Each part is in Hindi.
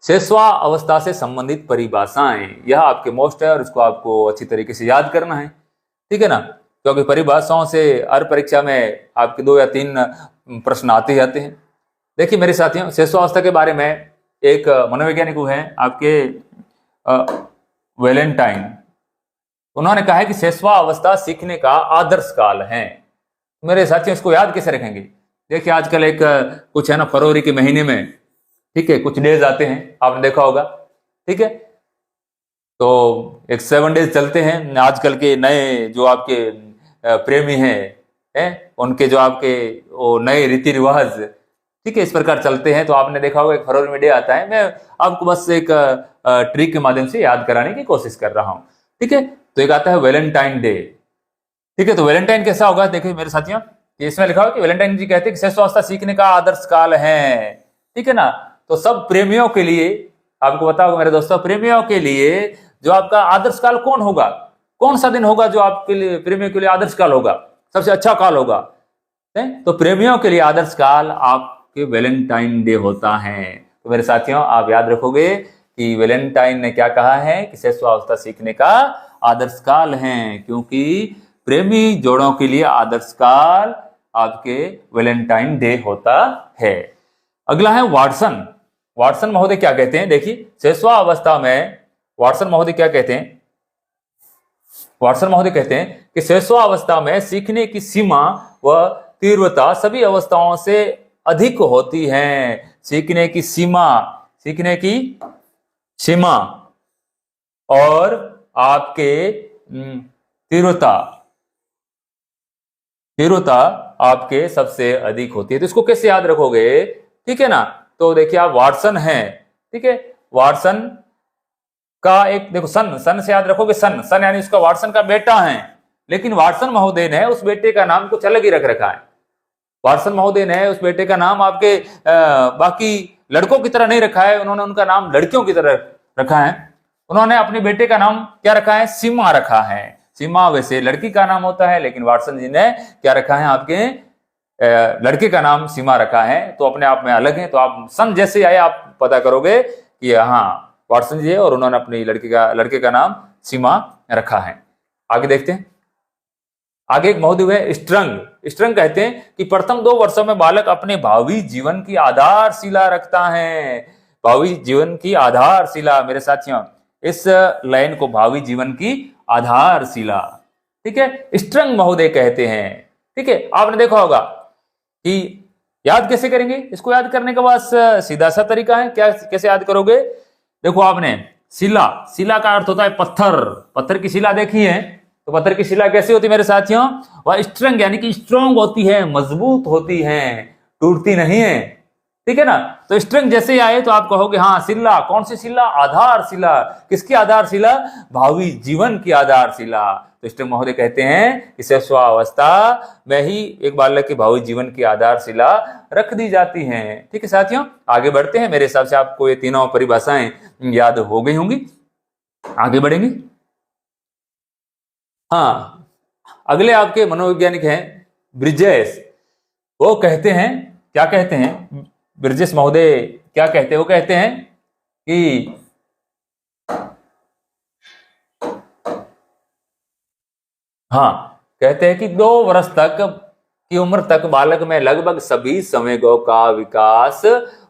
शेषवा अवस्था से संबंधित परिभाषाएं, यह आपके मोस्ट है और इसको आपको अच्छी तरीके से याद करना है, ठीक है ना, क्योंकि परिभाषाओं से हर परीक्षा में आपके 2 या 3 प्रश्न आते ही आते हैं। देखिए मेरे साथियों, शेषवावस्था के बारे में एक मनोवैज्ञानिक है आपके वैलेंटाइन, उन्होंने कहा है कि शेषवा अवस्था सीखने का आदर्श काल है। मेरे साथियों इसको याद कैसे रखेंगे? देखिए आजकल एक कुछ है ना, फरवरी के महीने में, ठीक है, कुछ डेज आते हैं, आपने देखा होगा, ठीक है, तो एक 7 डेज चलते हैं। आजकल के नए जो आपके प्रेमी हैं उनके जो आपके वो नए रीति रिवाज, ठीक है, इस प्रकार चलते हैं। तो आपने देखा होगा एक फरवरी में डे आता है। मैं आपको बस एक ट्रिक के माध्यम से याद कराने की कोशिश कर रहा हूं, ठीक है। तो एक आता है वैलेंटाइन डे, ठीक है। तो वैलेंटाइन कैसा होगा? देखिए मेरे साथियों, इसमें लिखा हुआ कि वैलेंटाइन जी कहते हैं कि शेषवावस्था सीखने का आदर्श काल है, ठीक है ना। तो सब प्रेमियों के लिए, आपको पता होगा मेरे दोस्तों, प्रेमियों के लिए जो आपका आदर्श काल कौन होगा, कौन सा दिन होगा जो आपके लिए, प्रेमियों के लिए आदर्श काल होगा, सबसे अच्छा काल होगा? तो प्रेमियों के लिए आदर्श काल आपके वैलेंटाइन डे होता है। तो मेरे साथियों आप याद रखोगे कि वैलेंटाइन ने क्या कहा है कि शेषवावस्था सीखने का आदर्श काल है, क्योंकि प्रेमी जोड़ों के लिए आदर्श काल आपके वैलेंटाइन डे होता है। अगला है वाटसन। वाटसन महोदय क्या कहते हैं? देखिए शेषवा अवस्था में वाटसन महोदय क्या कहते हैं? वाटसन महोदय कहते हैं कि शेषवा अवस्था में सीखने की सीमा व तीव्रता सभी अवस्थाओं से अधिक होती है। सीखने की सीमा, सीखने की सीमा और आपके तीव्रता आपके सबसे अधिक होती है। तो इसको कैसे याद रखोगे, ठीक है ना। तो देखिए आप वाटसन हैं, ठीक है, वाटसन का एक देखो सन से याद रखोगे, सन यानी उसका वाटसन का बेटा है, लेकिन वाटसन महोदय ने उस बेटे का नाम कुछ अलग ही रख रखा है। वाटसन महोदय ने उस बेटे का नाम आपके बाकी लड़कों की तरह नहीं रखा है, उन्होंने उनका नाम लड़कियों की तरह रखा है। उन्होंने अपने बेटे का नाम क्या रखा है? सीमा रखा है। सीमा वैसे लड़की का नाम होता है, लेकिन वाटसन जी ने क्या रखा है? आपके लड़के का नाम सीमा रखा है, तो अपने आप में अलग है। तो आप सन जैसे आए आप पता करोगे कि हाँ वाटसन जी है और उन्होंने अपनी लड़के का नाम सीमा रखा है। आगे देखते हैं। आगे एक महोदय है स्ट्रंग कहते हैं कि प्रथम 2 वर्षों में बालक अपने भावी जीवन की आधारशिला रखता है। भावी जीवन की आधारशिला, मेरे साथियों इस लाइन को भावी जीवन की आधारशिला, ठीक है, स्ट्रंग महोदय कहते हैं, ठीक है। आपने देखा होगा कि याद कैसे करेंगे? इसको याद करने का बस सीधा सा तरीका है। क्या, कैसे याद करोगे? देखो आपने शिला का अर्थ होता है पत्थर की शिला देखी है, तो पत्थर की शिला कैसी होती है मेरे साथियों? वह स्ट्रंग यानी कि स्ट्रॉन्ग होती है, मजबूत होती है, टूटती नहीं है, ठीक है ना। तो स्ट्रंग जैसे आए तो आप कहोगे हाँ शिला, कौन सी शिला? आधारशिला। किसकी आधारशिला? भावी जीवन की आधारशिला। तो स्ट्रंग महोदय कहते हैं कि शेषवावस्था में ही एक बालक के भावी जीवन की आधारशिला रख दी जाती है, ठीक है साथियों। आगे बढ़ते हैं। मेरे हिसाब से आपको ये तीनों परिभाषाएं याद हो गई होंगी। आगे बढ़ेंगे। हाँ, अगले आपके मनोवैज्ञानिक हैं ब्रिजेश। वो कहते हैं, क्या कहते हैं ब्रिजेश महोदय? क्या कहते हैं? वो कहते हैं कि हाँ, कहते हैं कि 2 वर्ष तक की उम्र तक बालक में लगभग सभी संवेगों का विकास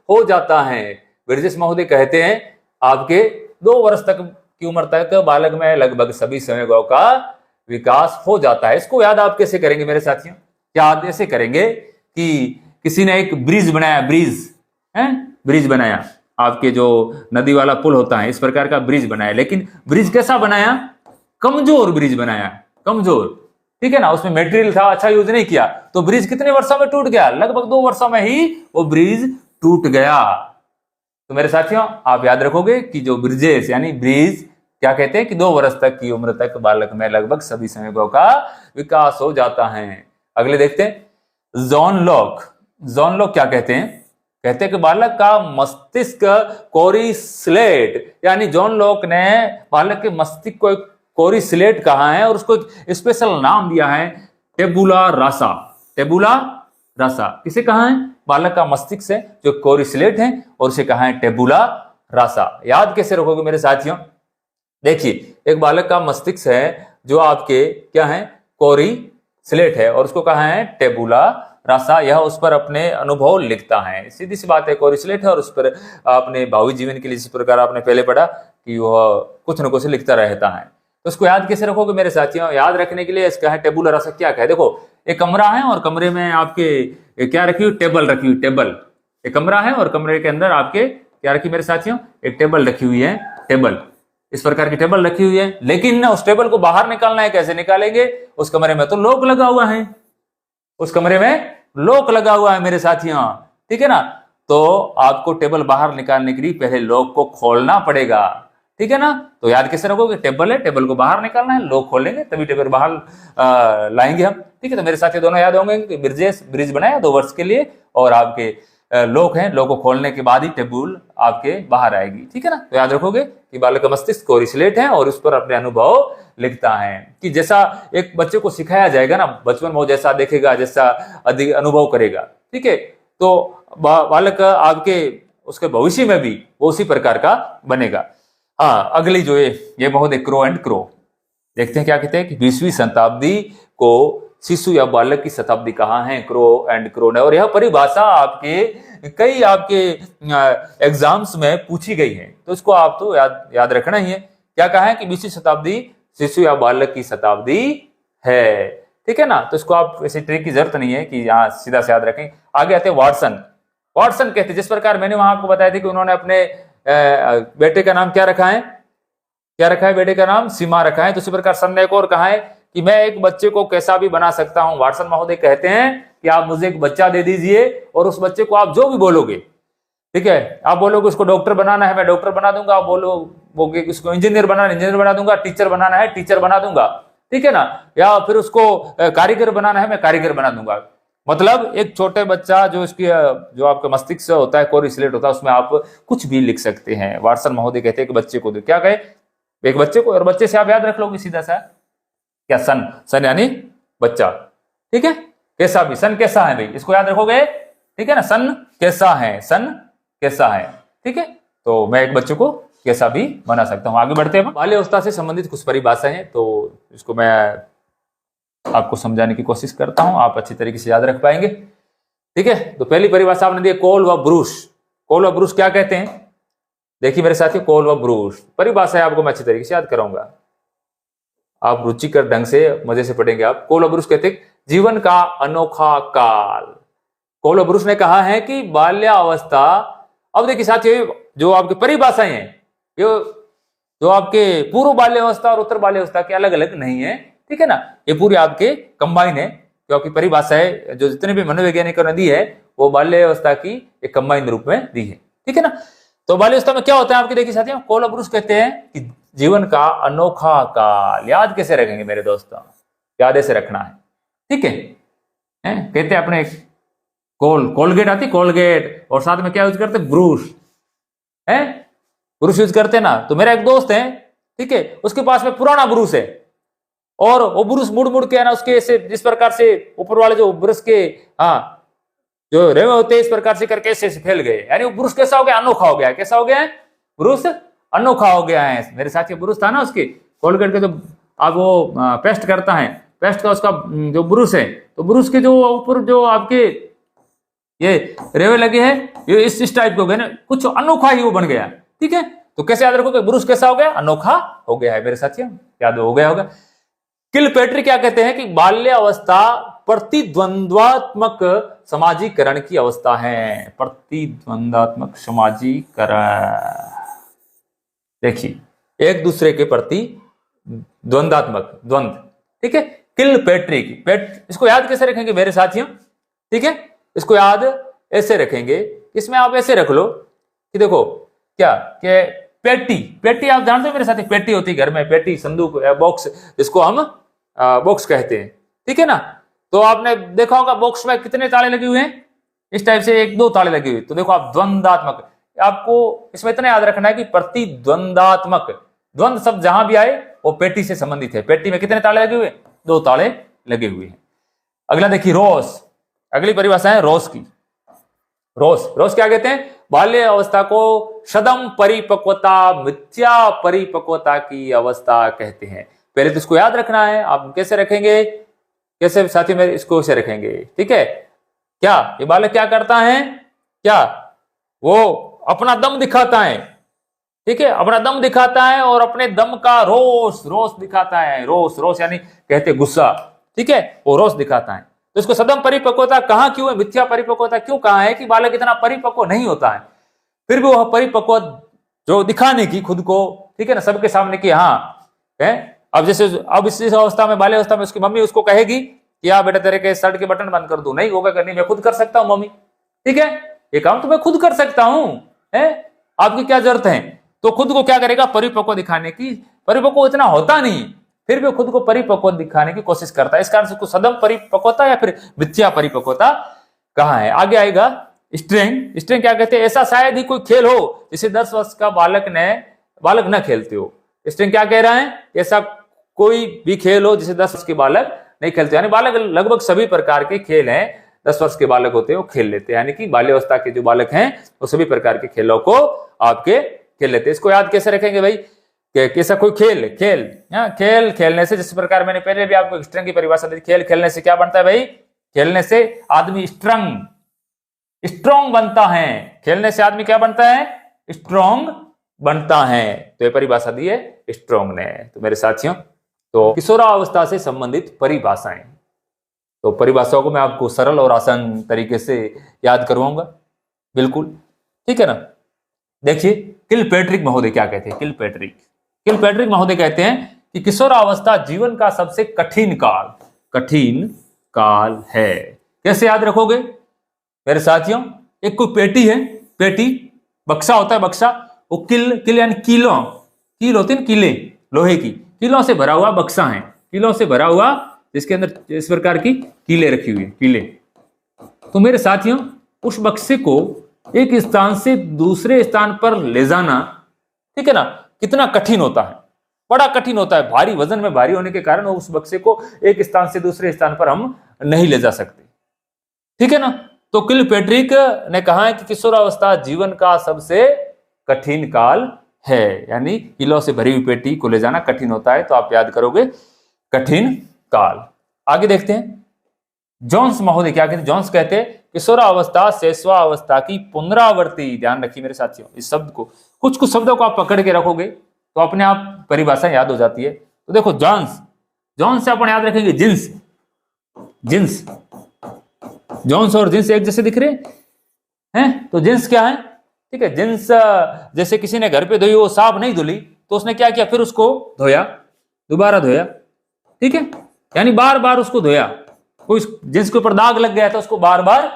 हो जाता है। ब्रिजेश महोदय कहते हैं आपके 2 वर्ष तक की उम्र तक बालक में लगभग सभी संवेगों का विकास हो जाता है। इसको याद आप कैसे करेंगे मेरे साथियों? याद ऐसे करेंगे कि किसी ने एक ब्रिज बनाया, ब्रिज बनाया, आपके जो नदी वाला पुल होता है इस प्रकार का ब्रिज बनाया, लेकिन ब्रिज कैसा बनाया? कमजोर ब्रिज बनाया, कमजोर, ठीक है ना। उसमें मटेरियल था, अच्छा यूज नहीं किया, तो ब्रिज कितने वर्षों में टूट गया? लगभग 2 वर्षों में ही वो ब्रिज टूट गया। तो मेरे साथियों आप याद रखोगे कि जो ब्रिजेस यानी ब्रिज क्या कहते हैं कि 2 वर्ष तक की उम्र तक बालक में लगभग सभी संवेगों का विकास हो जाता है। अगले देखते हैं जॉन लॉक क्या कहते हैं? कहते हैं कि बालक का मस्तिष्क कोरी स्लेट, यानी जॉन लॉक ने बालक के मस्तिष्क को कोरी स्लेट कहा है और उसको स्पेशल नाम दिया है टेबुला रासा। किसे कहा है? बालक का मस्तिष्क से जो कोरी स्लेट है और उसे कहा है टेबुला रासा। याद कैसे रखोगे मेरे साथियों? देखिए, एक बालक का मस्तिष्क है जो आपके क्या है, कोरी स्लेट है, और उसको कहा है टेबुला रासा। यह उस पर अपने अनुभव लिखता है। सीधी सी बात है, कोरी स्लेट है और उस पर अपने भावी जीवन के लिए, जिस प्रकार आपने पहले पढ़ा कि वह कुछ न कुछ लिखता रहता है। तो उसको याद कैसे रखोगे मेरे साथियों? याद रखने के लिए इसका है टेबुला रासा। क्या है? देखो, एक कमरा है और कमरे में आपके क्या रखी हुई? टेबल रखी हुई, टेबल। एक कमरा है और कमरे के अंदर आपके क्या रखी मेरे साथियों? एक टेबल रखी हुई है, टेबल। इस प्रकार की टेबल रखी हुई है, लेकिन उस टेबल को बाहर निकालना है, कैसे निकालेंगे? उस कमरे में तो लॉक लगा हुआ है, उस कमरे में लॉक लगा हुआ है मेरे साथियों, ठीक है ना। तो आपको टेबल बाहर निकालने के लिए पहले लॉक को खोलना पड़ेगा, ठीक है ना। तो याद कैसे रखोगे? टेबल है, टेबल को बाहर निकालना है, लॉक खोलेंगे तभी टेबल बाहर लाएंगे हम, ठीक है। तो मेरे साथी दोनों याद होंगे कि ब्रिज बनाया 2 वर्ष के लिए, और आपके लॉक है, लॉक को खोलने के बाद ही टेबल आपके बाहर आएगी, ठीक है ना। तो याद रखोगे कि बालक का मस्तिष्क कोरी स्लेट है और उस पर अपने अनुभव लिखता है। कि जैसा एक बच्चे को सिखाया जाएगा ना बचपन में, वो जैसा देखेगा, जैसा अधिक अनुभव करेगा, ठीक है, तो बालक आपके उसके भविष्य में भी वो उसी प्रकार का बनेगा। हाँ, अगली जो ये महोदय क्रो एंड क्रो, देखते हैं क्या कहते हैं कि 20वीं शताब्दी को शिशु या बालक की शताब्दी कहाँ है? क्रो एंड क्रो ने। और यह परिभाषा आपके कई आपके एग्जाम्स में पूछी गई है, तो इसको आप तो याद रखना ही है। क्या कहा है कि 20वीं शताब्दी शिशु या बालक की शताब्दी है, ठीक है ना। तो इसको आप ऐसे ट्रिक की जरूरत नहीं है कि यहाँ सीधा से याद रखें। आगे आते हैं वाटसन। वाटसन कहते हैं, जिस प्रकार मैंने वहां आपको बताया था कि उन्होंने अपने बेटे का नाम क्या रखा है? क्या रखा है? बेटे का नाम सीमा रखा है। तो इसी प्रकार सन ने एक और कहा है कि मैं एक बच्चे को कैसा भी बना सकता हूं। वाटसन महोदय कहते हैं कि आप मुझे एक बच्चा दे दीजिए और उस बच्चे को आप जो भी बोलोगे, ठीक है, आप बोलोगे उसको डॉक्टर बनाना है, मैं डॉक्टर बना दूंगा। आप बोलोगे उसको इंजीनियर बनाना है, इंजीनियर बना दूंगा। टीचर बनाना है, टीचर बना दूंगा, ठीक है ना। या फिर उसको कारीगर बनाना है, मैं कारीगर बना दूंगा। मतलब एक छोटे बच्चा जो इसकी जो आपका मस्तिष्क होता है, कोरी स्लेट होता है, उसमें आप कुछ भी लिख सकते हैं। वाटसन महोदय कहते हैं कि बच्चे को क्या कहे? एक बच्चे को, और बच्चे से आप याद रख लोगे सीधा सा क्या? सन। सन यानी बच्चा, ठीक है। कैसा भी, सन कैसा है भाई, इसको याद रखोगे, ठीक है ना। सन कैसा है, सन कैसा है, ठीक है। तो मैं एक बच्चे को कैसा भी बना सकता हूं। आगे बढ़ते हैं। बाल्यावस्था से संबंधित कुछ परिभाषाएं हैं, तो इसको मैं आपको समझाने की कोशिश करता हूं, आप अच्छी तरीके से याद रख पाएंगे, ठीक है। तो पहली परिभाषा आपने दी कोल व ब्रूस। कोल व ब्रूस क्या कहते हैं? देखिए मेरे साथियों, कोल व ब्रूस परिभाषा है, आपको मैं अच्छी तरीके से याद कराऊंगा, आप रुचिकर ढंग से मजे से पढ़ेंगे आप। कोल व ब्रूस कहते हैं जीवन का अनोखा काल। कोल व ब्रूस ने कहा है कि बाल्यावस्था, अब देखिए साथियों, जो आपकी परिभाषाएं हैं, ये जो आपके पूर्व बाल्यावस्था और उत्तर बाल्यावस्था के अलग अलग नहीं है, ठीक है ना। ये पूरी आपके कंबाइन है, जो आपकी परिभाषा है, जो जितने भी मनोवैज्ञानिकों ने दी है, वो बाल्यावस्था की एक कंबाइन रूप में दी है, ठीक है ना। तो बाल्यावस्था में क्या होता है आपके? देखिए साथियों, कोल व ब्रूस कहते हैं कि जीवन का अनोखा काल। याद कैसे रखेंगे मेरे दोस्तों? याद ऐसे रखना है, ठीक है। कहते हैं अपने कोलगेट आती, कोलगेट, और साथ में क्या यूज करते? ब्रूस है, ब्रूस यूज करते ना। तो मेरा एक दोस्त है, ठीक है, उसके पास में पुराना ब्रूस है, और वो ब्रूस मुड़ मुड़ के है ना, उसके ऐसे जिस प्रकार से ऊपर वाले जो ब्रश के जो रेवे होते हैं, इस प्रकार से करके ऐसे फैल गए, यानी वो ब्रूस कैसा हो गया? अनोखा हो गया। कैसा हो गया है? ब्रूस अनोखा हो गया है। मेरे साथ ये ब्रूस था ना, उसके कोलगेट के, जो अब वो पेस्ट करता है, पेस्ट का उसका जो ब्रूस है, तो ब्रूस के जो ऊपर जो आपके ये रेवे लगे हैं, ये इस टाइप के हो गए ना, कुछ अनोखा ही वो बन गया, ठीक है। तो कैसे याद रखोगे? ब्रूस कैसा हो गया? अनोखा हो गया है मेरे साथियों, याद हो गया होगा। किलपेट्री क्या कहते हैं कि बाल्यावस्था प्रतिद्वंद्वात्मक समाजीकरण की अवस्था है। प्रतिद्वंद्वात्मक समाजीकरण, देखिए एक दूसरे के प्रति द्वंद्वात्मक, द्वंद्व, ठीक है। किलपेट्रिक, इसको याद कैसे रखेंगे मेरे साथियों? ठीक है, इसको याद ऐसे रखेंगे, इसमें आप ऐसे रख लो कि देखो क्या कि पेटी आप जानते हो मेरे साथी, पेटी होती है घर में, पेटी, संदूक, बॉक्स, जिसको हम बॉक्स कहते हैं, ठीक है ना। तो आपने देखा होगा बॉक्स में कितने ताले लगे हुए हैं? इस टाइप से 1-2 ताले लगे हुए। तो देखो आप द्वंद्वात्मक, आपको इसमें इतना याद रखना है कि प्रतिद्वंद्वात्मक, द्वंद्व शब्द जहां भी आए वो पेटी से संबंधित है। पेटी में कितने ताले लगे हुए? 2 ताले लगे हुए हैं। अगला देखिए रोस, अगली परिभाषा है रोस की। रोस क्या कहते हैं? बाल्य अवस्था को सदम परिपक्वता, मिथ्या परिपक्वता की अवस्था कहते हैं। पहले तो इसको याद रखना है। आप कैसे रखेंगे, कैसे साथी मेरे, इसको कैसे रखेंगे, ठीक है। क्या ये बालक क्या करता है, क्या वो अपना दम दिखाता है, ठीक है, अपना दम दिखाता है और अपने दम का रोष रोष दिखाता है। रोष रोष यानी कहते गुस्सा, ठीक है, वो रोष दिखाता है। तो इसको सदम परिपक्वता कहा क्यों है, मिथ्या परिपक्वता क्यों कहा है कि बालक इतना परिपक्व नहीं होता है, फिर भी वह परिपक्व जो दिखाने की खुद को, ठीक है ना, सबके सामने की, हाँ है। अब जैसे अब इस अवस्था में, बाल्य अवस्था में उसकी मम्मी उसको कहेगी कि हाँ बेटा तेरे के शर्ट के बटन बंद कर दूं, नहीं होगा, करनी मैं खुद कर सकता हूं मम्मी, ठीक है, ये काम तो मैं खुद कर सकता हूं, है, आपकी क्या जरूरत है। तो खुद को क्या करेगा, परिपक्व दिखाने की, परिपक्व इतना होता नहीं, फिर भी खुद को परिपक्व दिखाने की कोशिश करता है। इस कारण से उसको सदम परिपक्वता या फिर मिथ्या परिपक्वता कहा है। आगे आएगा स्ट्रेंग। स्ट्रेंग क्या कहते हैं, ऐसा शायद ही कोई खेल हो जिसे 10 वर्ष का बालक न खेलते हो। स्ट्रेंग क्या कह रहा है, ऐसा कोई भी खेल हो जिसे 10 वर्ष के बालक नहीं खेलते, यानी बालक लगभग सभी प्रकार के खेल हैं 10 वर्ष के बालक होते हैं वो खेल लेते हैं, यानी कि बाल्यावस्था के जो बालक हैं वो सभी प्रकार के खेलों को आपके खेल लेते हैं। इसको याद कैसे रखेंगे भाई, कैसा कोई खेल खेल खेलने से, जिस प्रकार मैंने पहले भी आपको स्ट्रेंग की परिभाषा दी, खेल खेलने से क्या बनता है भाई, खेलने से आदमी स्ट्रॉन्ग बनता है। खेलने से आदमी क्या बनता है, स्ट्रॉन्ग बनता है। तो ये परिभाषा दी है स्ट्रॉन्ग ने। तो मेरे साथियों, तो किशोरावस्था से संबंधित परिभाषाएं, तो परिभाषाओं को मैं आपको सरल और आसान तरीके से याद करवाऊंगा, बिल्कुल, ठीक है ना। देखिए किलपैट्रिक महोदय क्या कहते हैं, किलपैट्रिक महोदय कहते हैं कि किशोरावस्था जीवन का सबसे कठिन काल है। कैसे याद रखोगे मेरे साथियों, एक कोई पेटी है, पेटी, बक्सा होता है, बक्सा, वो किल यानी कील होते हैं, कीले लोहे की, कीलों से भरा हुआ बक्सा है, कीलों से भरा हुआ, जिसके अंदर इस प्रकार की कीले रखी हुई है, कीले। तो मेरे साथियों, उस बक्से को एक स्थान से दूसरे स्थान पर ले जाना, ठीक है ना, कितना कठिन होता है, बड़ा कठिन होता है। भारी, वजन में भारी होने के कारण उस बक्से को एक स्थान से दूसरे स्थान पर हम नहीं ले जा सकते, ठीक है ना। तो किलपैट्रिक ने कहा है कि किशोरावस्था जीवन का सबसे कठिन काल है, यानी किलो से भरी हुई पेटी को ले जाना कठिन होता है। तो आप याद करोगे कठिन काल। आगे देखते हैं जोन्स महोदय क्या कहते हैं। जोन्स कहते हैं किशोरावस्था शैशवावस्था की पुनरावृत्ति। ध्यान रखिए मेरे साथियों, इस शब्द को, कुछ शब्दों को आप पकड़ के रखोगे तो अपने आप परिभाषा याद हो जाती है। तो देखो जॉन्स से अपन याद रखेंगे जिन्स, जॉन्स और जिन्स एक जैसे दिख रहे हैं। तो जिन्स क्या है, ठीक है, जिन्स जैसे किसी ने घर पे धोई, वो साफ नहीं धुली, तो उसने क्या किया, फिर उसको धोया, दोबारा धोया, ठीक है, यानी बार बार उसको धोया। कोई जिन्स के ऊपर दाग लग गया था, उसको बार बार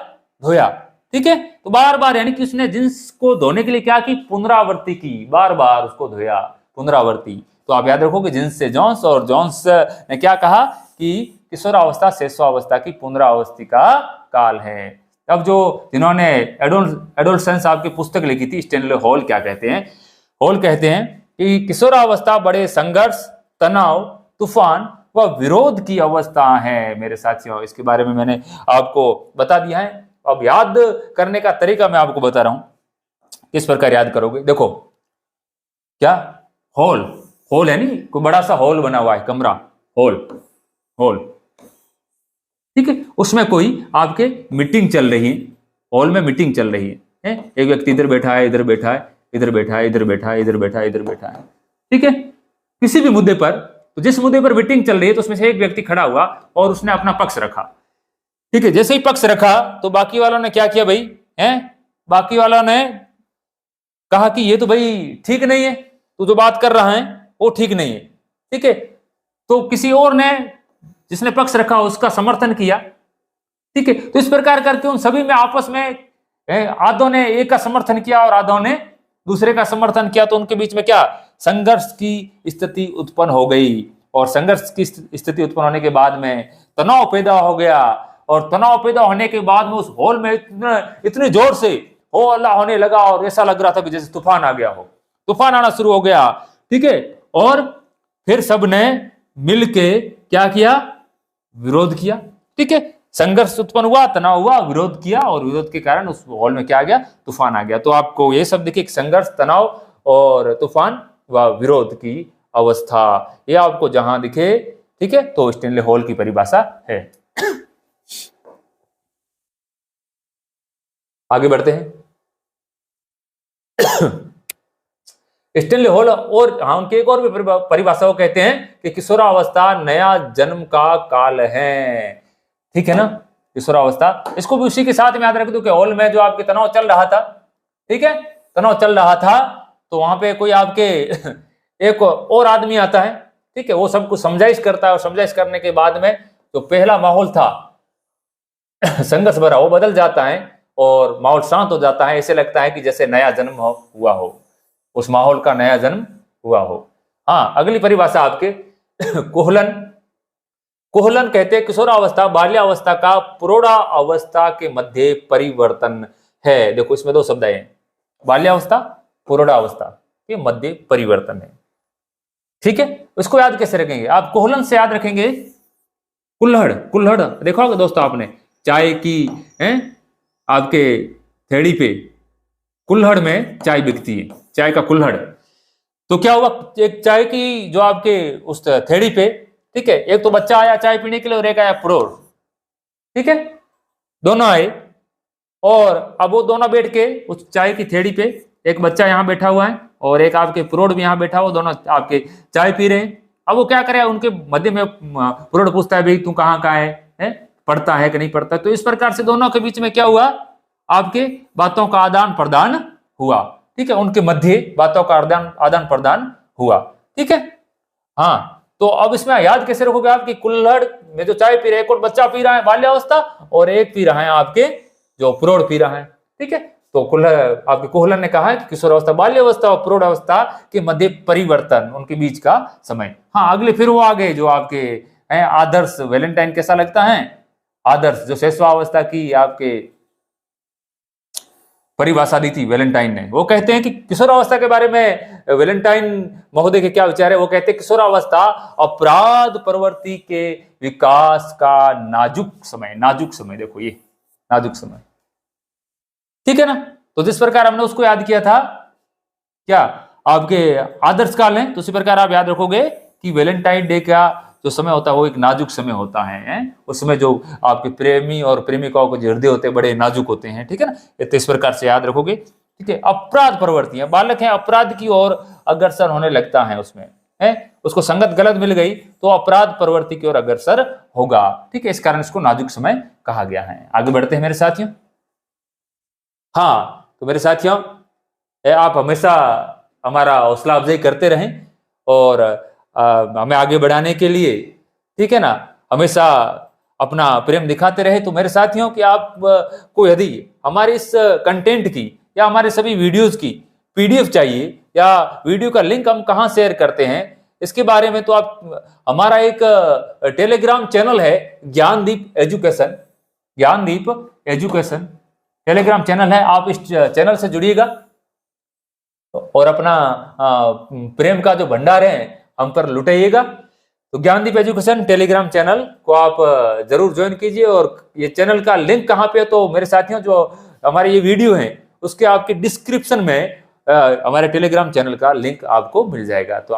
धोया, ठीक है। तो बार बार यानी कि उसने जिन्स को धोने के लिए क्या की, पुनरावृत्ति की, बार बार उसको धोया, पुनरावृत्ति। तो आप याद रखोगे जिन्स से जॉन्स, और जॉन्स ने क्या कहा कि किशोरावस्था शैशवावस्था की पुनरावृत्ति का काल है। अब जो जिन्होंने एडोलसेंस आपकी पुस्तक लिखी थी, स्टैनले हॉल क्या कहते हैं, हॉल कहते हैं कि किशोरावस्था बड़े संघर्ष, तनाव, तूफान व विरोध की अवस्था है। मेरे साथियों, इसके बारे में मैंने आपको बता दिया है। अब याद करने का तरीका मैं आपको बता रहा हूं, किस प्रकार याद करोगे। देखो क्या, हॉल है नहीं, कोई बड़ा सा हॉल बना हुआ है, कमरा, हॉल, ठीक है, उसमें कोई आपके मीटिंग चल रही है, हॉल में मीटिंग चल रही है। एक व्यक्ति इधर बैठा है, इधर बैठा है, इधर बैठा है, इधर बैठा है, इधर बैठा है, इधर बैठा है, ठीक है, किसी भी मुद्दे पर। तो जिस मुद्दे पर मीटिंग चल रही है, तो उसमें से एक व्यक्ति खड़ा हुआ और उसने अपना पक्ष रखा, ठीक है। जैसे ही पक्ष रखा तो बाकी वालों ने क्या किया भाई, बाकी वालों ने कहा कि ये तो भाई ठीक नहीं है, तू जो बात कर रहा है वो ठीक नहीं है, ठीक है। तो किसी और ने, जिसने पक्ष रखा, उसका समर्थन किया, ठीक है। तो इस प्रकार करके उन सभी में आपस में आधों ने एक का समर्थन किया और आधों ने दूसरे का समर्थन किया। तो उनके बीच में क्या, संघर्ष की स्थिति उत्पन्न हो गई, और संघर्ष की स्थिति उत्पन्न होने के बाद में तनाव पैदा हो गया, और तनाव पैदा होने के बाद में उस हॉल में इतने जोर से हो अल्लाह होने लगा, और ऐसा लग रहा था कि जैसे तूफान आ गया हो, तूफान आना शुरू हो गया, ठीक है। और फिर सबने मिलके क्या किया, विरोध किया, ठीक है। संघर्ष उत्पन्न हुआ, तनाव हुआ, विरोध किया और विरोध के कारण उस हॉल में क्या आ गया, तूफान आ गया। तो आपको ये सब देखिए, संघर्ष, तनाव और तूफान व विरोध की अवस्था, ये आपको जहां दिखे, ठीक है, तो स्टेनले हॉल की परिभाषा है। आगे बढ़ते हैं। स्टेनले हॉल और हम एक और भी परिभाषा को कहते हैं कि किशोरावस्था नया जन्म का काल है, ठीक है ना, किशोरावस्था। इसको भी उसी के साथ में याद रख दो कि हॉल में जो आपके तनाव चल रहा था, ठीक है, तनाव चल रहा था, तो वहां पे कोई आपके एक और आदमी आता है, ठीक है, वो सब कुछ समझाइश करता है और समझाइश करने के बाद में जो पहला माहौल था संघर्ष भरा, वो बदल जाता है और माहौल शांत हो जाता है। ऐसे लगता है कि जैसे नया जन्म हुआ हो, उस माहौल का नया जन्म हुआ हो। हाँ, अगली परिभाषा आपके कोहलन। कोहलन कहते हैं किशोरावस्था बाल्यावस्था का प्रौढ़ावस्था के मध्य परिवर्तन है। देखो इसमें दो शब्द आए, बाल्यावस्था, प्रौढ़ावस्था के मध्य परिवर्तन है, ठीक है। इसको याद कैसे रखेंगे आप? कोहलन से याद रखेंगे कुल्हड़। कुल्हड़ देखा होगा दोस्तों आपने, चाय की आपके थैली पे कुल्हड़ में चाय बिकती है, चाय का कुल्हड़। तो क्या हुआ, एक चाय की जो आपके उस थैली पे, ठीक है, एक तो बच्चा आया चाय पीने के लिए और एक आया प्रौढ़, ठीक है, दोनों आए और अब वो दोनों बैठ के उस चाय की थैली पे, एक बच्चा यहाँ बैठा हुआ है और एक आपके प्रौढ़ भी यहाँ बैठा हुआ, दोनों आपके चाय पी रहे हैं। अब वो क्या करे, उनके मध्य में प्रौढ़ पूछता है, भाई तू कहाँ का है, पढ़ता है कि नहीं पढ़ता। तो इस प्रकार से दोनों के बीच में क्या हुआ, आपके बातों का आदान प्रदान हुआ, ठीक है, उनके मध्य बातों का आदान प्रदान हुआ, ठीक है। हाँ, तो अब इसमें याद कैसे रखोगे आप कि कुल्हड़ में जो चाय पी रहे, एक और बच्चा पी रहा है बाल्यावस्था और एक पी रहा है आपके जो प्रौढ़ पी रहा है, ठीक है। तो आपके कोहलन ने कहा है कि किशोरावस्था बाल्यावस्था और प्रौढ़ावस्था के मध्य परिवर्तन, उनके बीच का समय। हाँ, अगले फिर वो आ गए जो आपके हैं आदर्श। वैलेंटाइन कैसा लगता है? आदर्श, जो शैशवावस्था की आपके परिभाषा दी थी वैलेंटाइन ने। वो कहते हैं कि किशोरावस्था के बारे में वैलेंटाइन महोदय के क्या विचार है? वो कहते हैं किशोरावस्था अपराध प्रवृत्ति के विकास का नाजुक समय। नाजुक समय, देखो ये नाजुक समय, ठीक है ना। तो जिस प्रकार हमने उसको याद किया था क्या आपके आदर्श काल है, तो उसी प्रकार आप याद रखोगे कि वैलेंटाइन डे का जो समय होता है वो एक नाजुक समय होता है। उसमें जो आपके प्रेमी और प्रेमिकाओं के हृदय होते हैं बड़े नाजुक होते हैं, ठीक है ना। तो इस प्रकार से याद रखोगे, ठीक है। अपराध प्रवृत्ति है, बालक है अपराध की ओर अग्रसर होने लगता है, उसमें है उसको संगत गलत मिल गई तो अपराध प्रवृत्ति की ओर अग्रसर होगा, ठीक है। इस कारण इसको नाजुक समय कहा गया है। आगे बढ़ते हैं मेरे साथियों। हाँ, तो मेरे साथियों आप हमेशा हमारा हौसला अफजाई करते रहें और हमें आगे बढ़ाने के लिए, ठीक है ना, हमेशा अपना प्रेम दिखाते रहे। तो मेरे साथियों कि आप को यदि हमारे इस कंटेंट की या हमारे सभी वीडियोस की पीडीएफ चाहिए या वीडियो का लिंक हम कहाँ शेयर करते हैं इसके बारे में, तो आप हमारा एक टेलीग्राम चैनल है Gyandeep education. Gyandeep education Telegram channel है, आप इस चैनल से जुड़िएगा और अपना प्रेम का जो भंडार है हम पर लुटाइएगा। तो ज्ञानदीप एजुकेशन टेलीग्राम चैनल को आप जरूर ज्वाइन कीजिए। और ये चैनल का लिंक कहाँ पे है, तो मेरे साथियों जो हमारे ये वीडियो है उसके आपके डिस्क्रिप्शन में हमारे टेलीग्राम चैनल का लिंक आपको मिल जाएगा। तो